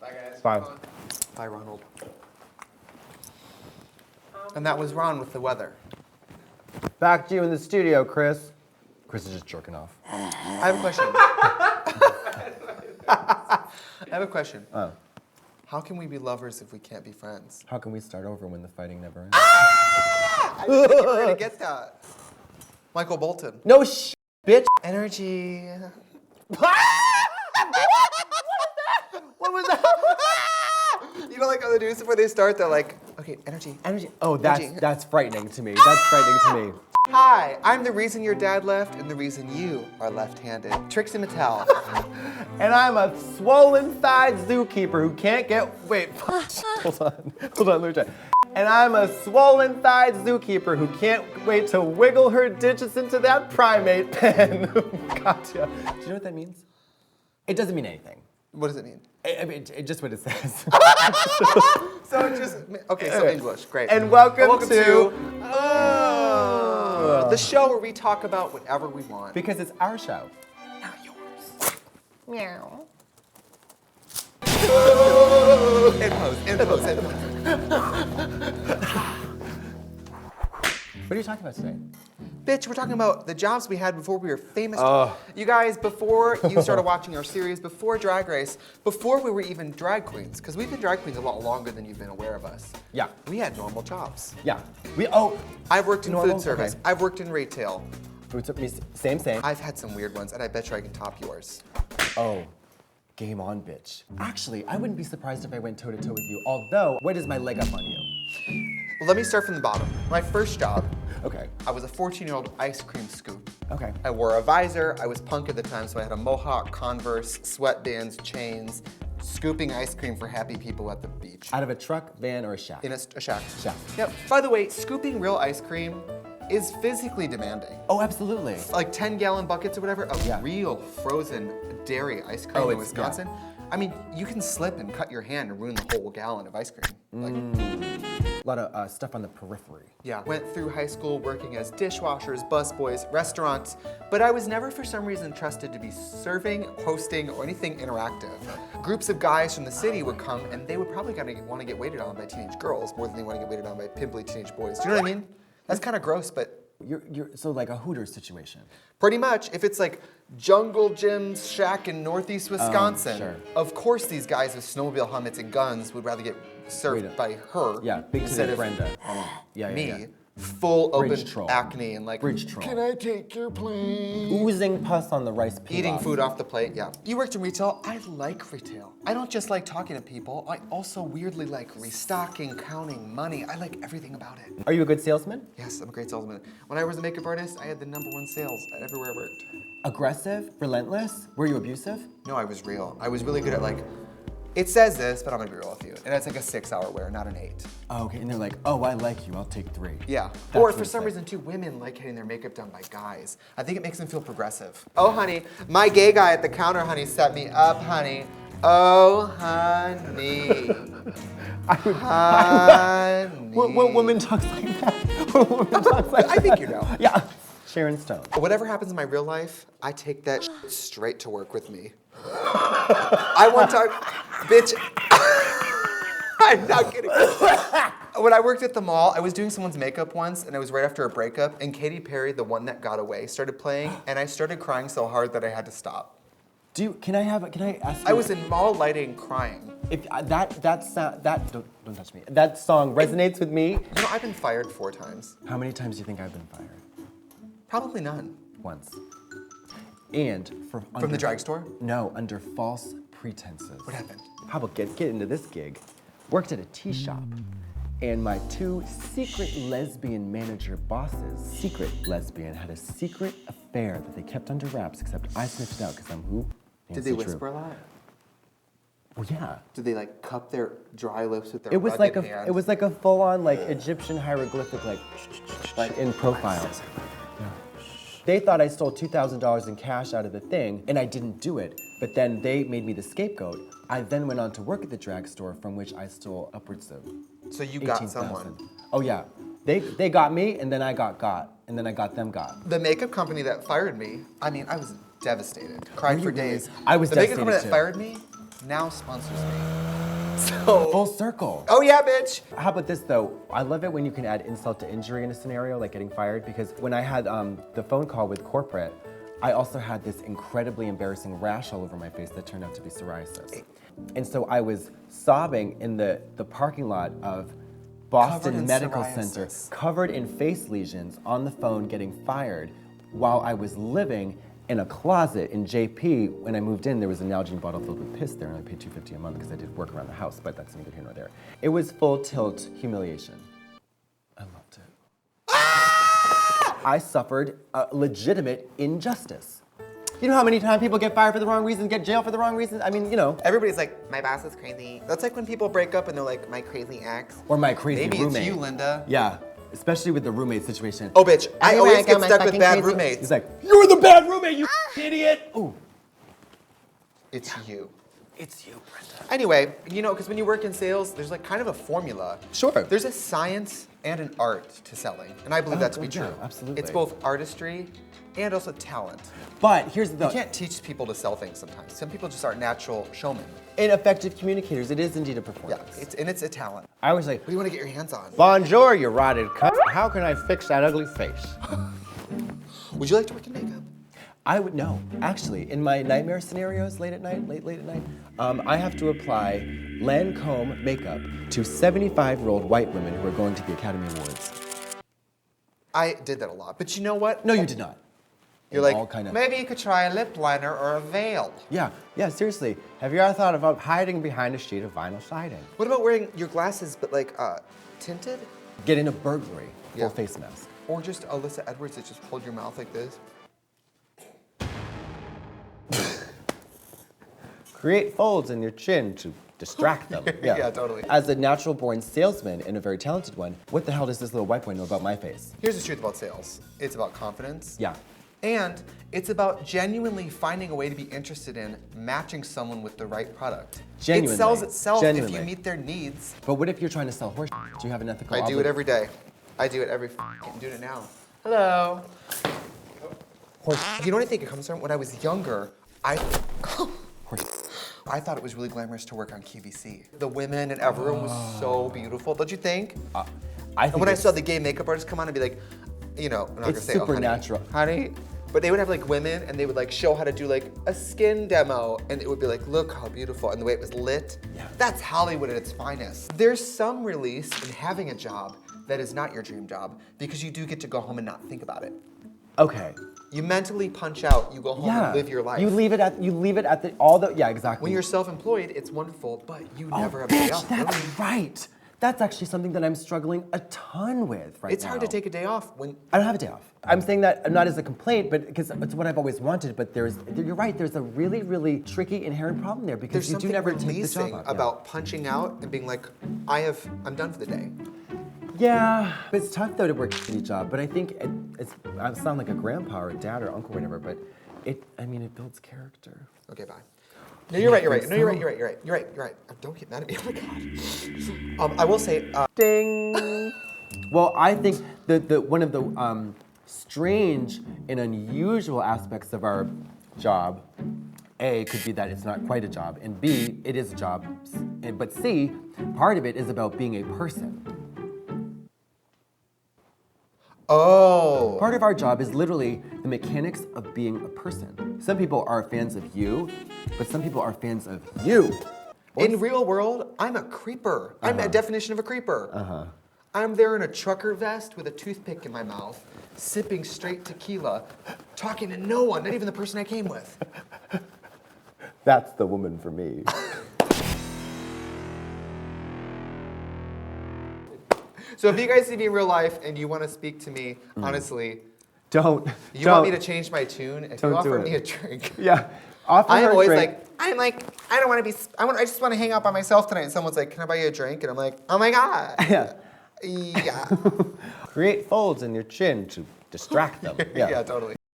Bye, guys. Bye. Bye, Ronald. And that was Ron with the weather. Back to you in the studio, Chris. Chris is just jerking off. I have a question. I have a question. Oh. How can we be lovers if we can't be friends? How can we start over when the fighting never ends? I didn't think you were gonna get that. Michael Bolton. No bitch. Energy. What was that? You know, like other dudes before they start, they're like, okay, energy. Energy. Oh, that's Energy. that's frightening to me. That's frightening to me. Hi, I'm the reason your dad left and the reason you are left-handed. Trixie Mattel. And I'm a swollen-thighed zookeeper who can't get. Wait. Hold on. Let me try. And I'm a swollen-thighed zookeeper who can't wait to wiggle her digits into that primate pen. Katya. Do you know what that means? It doesn't mean anything. What does it mean? I mean, it's just what it says. So it just, okay, so English, great. And welcome to the show where we talk about whatever we want. Because it's our show. Not yours. Meow. In pose. What are you talking about today? Bitch, we're talking about the jobs we had before we were famous. You guys, before you started watching our series, before Drag Race, before we were even drag queens, because we've been drag queens a lot longer than you've been aware of us. Yeah. We had normal jobs. Yeah. I've worked in Normal? food service. Okay. I've worked in retail. Same. I've had some weird ones, and I bet you I can top yours. Oh, game on, bitch. Actually, I wouldn't be surprised if I went toe-to-toe with you, although, what is my leg up on you? Well, let me start from the bottom. My first job, Okay. I was a 14-year-old ice cream scoop. Okay. I wore a visor. I was punk at the time, so I had a mohawk, Converse, sweatbands, chains, scooping ice cream for happy people at the beach. Out of a truck, van, or a shack? In a shack. Shack. Yep. By the way, scooping real ice cream is physically demanding. Oh, absolutely. Like 10-gallon buckets or whatever of Yeah. real frozen dairy ice cream Oh, in it's- Wisconsin. yeah. I mean, you can slip and cut your hand and ruin the whole gallon of ice cream. Like, A lot of stuff on the periphery. yeah. Went through high school working as dishwashers, busboys, restaurants, but I was never for some reason trusted to be serving, hosting, or anything interactive. Groups of guys from the city would come and they would probably want to get waited on by teenage girls more than they want to get waited on by pimply teenage boys. Do you know what I mean? That's kind of gross, but You're so like a Hooters situation. pretty much, if it's like Jungle Jim's shack in Northeast Wisconsin, sure. of course these guys with snowmobile helmets and guns would rather get served Wait, by her Yeah, big instead titted of Brenda. Yeah, me, yeah. full Bridge open troll. acne and like, Bridge troll. can I take your plane? Oozing pus on the rice pilaf. Eating food off the plate, yeah. You worked in retail, I like retail. I don't just like talking to people, I also weirdly like restocking, counting money. I like everything about it. Are you a good salesman? Yes, I'm a great salesman. When I was a makeup artist, I had the #1 sales at everywhere I worked. Aggressive? Relentless? Were you abusive? No, I was real. I was really good at like, it says this, but I'm gonna be real with you. And it's like a 6-hour wear, not an 8. Oh, okay, and they're like, oh, I like you, I'll take 3. Yeah. That's Or what for it's some like. reason too, women like getting their makeup done by guys. I think it makes them feel progressive. Oh, honey, my gay guy at the counter, honey, set me up, honey. Oh, honey. Honey. What woman talks like that? What woman talks like I think you know. Yeah. Sharon Stone. Whatever happens in my real life, I take that shit straight to work with me. I one time, bitch, I'm not kidding. When I worked at the mall, I was doing someone's makeup once, and it was right after a breakup, and Katy Perry, The One That Got Away, started playing, and I started crying so hard that I had to stop. Can I ask you? I was in mall lighting crying. If don't touch me. That song resonates with me. You know, I've been fired 4 times. How many times do you think I've been fired? Probably none. Once. And From the drag store? No, under false pretenses. What happened? Pablo, get into this gig. Worked at a tea shop, and my 2 secret lesbian manager bosses, secret lesbian, had a secret affair that they kept under wraps, except I sniffed it out because I'm who? Did they whisper a lot? Well, yeah. Did they like cup their dry lips with their It was rugged like hand? it was like a full-on like Egyptian hieroglyphic like in profile. They thought I stole $2,000 in cash out of the thing, and I didn't do it. But then they made me the scapegoat. I then went on to work at the drag store, from which I stole upwards of So you got 18,000. someone. Oh yeah, they got me, and then I got, and then I got them got. The makeup company that fired me, I mean, I was devastated. Cried Were for you really? days. I was The makeup company devastated that too. fired me, now sponsors me. So Full circle. oh yeah, bitch. How about this though? I love it when you can add insult to injury in a scenario, like getting fired, because when I had the phone call with corporate, I also had this incredibly embarrassing rash all over my face that turned out to be psoriasis. And so I was sobbing in the parking lot of Boston Medical Center, covered in face lesions, on the phone getting fired, while I was living in a closet in JP. When I moved in, there was a Nalgene bottle filled with piss there, and I paid $250 a month because I did work around the house, but that's neither here nor there. It was full tilt humiliation. I loved it. I suffered a legitimate injustice. You know how many times people get fired for the wrong reasons, get jailed for the wrong reasons? I mean, you know. Everybody's like, my boss is crazy. That's like when people break up and they're like, my crazy ex. Or my crazy Maybe roommate. Maybe it's you, Linda. Yeah, especially with the roommate situation. Oh, bitch, I always get stuck with bad roommates. He's like, you're the bad roommate, you idiot! Ooh. It's you. It's you, Brenda. Anyway, you know, because when you work in sales, there's like kind of a formula. Sure. There's a science and an art to selling, and I believe that to be true. Absolutely. It's both artistry and also talent. But here's the You can't teach people to sell things sometimes. Some people just are natural showmen. In effective communicators, it is indeed a performance. Yeah, it's a talent. I was like, What do you want to get your hands on? bonjour, you rotted cunt. How can I fix that ugly face? Would you like to work in makeup? I would know. Actually, in my nightmare scenarios, late at night, I have to apply Lancome makeup to 75-year-old white women who are going to the Academy Awards. I did that a lot, but you know what? No, you did not. You're In like, all kind of- maybe you could try a lip liner or a veil. Yeah, seriously. Have you ever thought about hiding behind a sheet of vinyl siding? What about wearing your glasses, but like tinted? Getting a burglary, full Yeah. face mask. Or just Alyssa Edwards that just hold your mouth like this? Create folds in your chin to distract them. Yeah, totally. As a natural born salesman and a very talented one, what the hell does this little white boy know about my face? Here's the truth about sales. It's about confidence. Yeah. And it's about genuinely finding a way to be interested in matching someone with the right product. Genuinely. It sells itself if Genuinely. you meet their needs. But what if you're trying to sell horse? Do you have an ethical I do it every day. I do it every I'm doing it now. Hello. You know what I think it comes from? When I was younger, I thought it was really glamorous to work on QVC. The women and everyone was so beautiful, don't you think? I And think when I saw the gay makeup artists come on and be like, you know, I'm not gonna It's say, oh, supernatural. honey, but they would have like women and they would like show how to do like a skin demo and it would be like, look how beautiful, and the way it was lit. Yeah. That's Hollywood at its finest. There's some release in having a job that is not your dream job because you do get to go home and not think about it. Okay. You mentally punch out, you go home Yeah. and live your life. You leave it at yeah, exactly. When you're self-employed, it's wonderful, but you Oh, never have a day bitch, off. that's really. right. That's actually something that I'm struggling a ton with right now. It's hard to take a day off when I don't have a day off. I'm saying that not as a complaint, but because it's what I've always wanted. But you're right. There's a really, really tricky inherent problem there because there's you do something never take the releasing job off. about punching out and being like, I'm done for the day. Yeah, it's tough though to work a shitty job. But I think I sound like a grandpa or a dad or uncle or whatever. But it builds character. Okay, bye. No, you're right. No, you're right. Don't get mad at me. Oh my God. I will say, Ding. Well, I think the one of the strange and unusual aspects of our job, A, could be that it's not quite a job, and B, it is a job, but C, part of it is about being a person. oh, Part of our job is literally the mechanics of being a person. Some people are fans of you, but some people are fans of you. in real world, I'm a creeper. I'm a definition of a creeper. I'm there in a trucker vest with a toothpick in my mouth, sipping straight tequila, talking to no one, not even the person I came with. That's the woman for me. So if you guys see me in real life and you want to speak to me, honestly, Don't. want me to change my tune? If Don't you offer do me it. a drink. Yeah. Offer I am her a always drink. I don't want to be, I just want to hang out by myself tonight. And someone's like, can I buy you a drink? And I'm like, oh my God. Yeah. Yeah. Create folds in your chin to distract them. Yeah, totally.